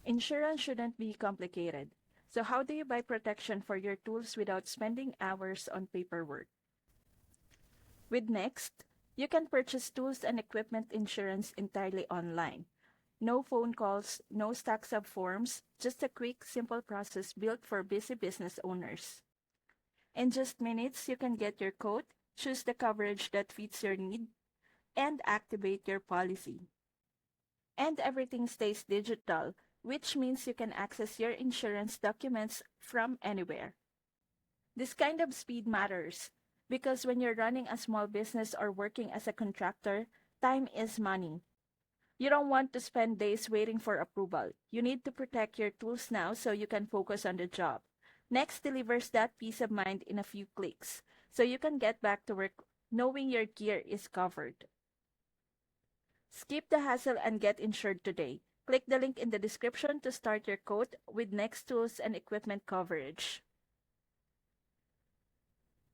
Insurance shouldn't be complicated. So how do you buy protection for your tools without spending hours on paperwork? With Next, you can purchase tools and equipment insurance entirely online. No phone calls, no stacks of forms, just a quick, simple process built for busy business owners. In just minutes, you can get your quote, choose the coverage that fits your need, and activate your policy. And everything stays digital, which means you can access your insurance documents from anywhere. This kind of speed matters because when you're running a small business or working as a contractor, time is money. You don't want to spend days waiting for approval. You need to protect your tools now so you can focus on the job. Next delivers that peace of mind in a few clicks so you can get back to work knowing your gear is covered. Skip the hassle and get insured today. Click the link in the description to start your quote with Next Tools and Equipment coverage.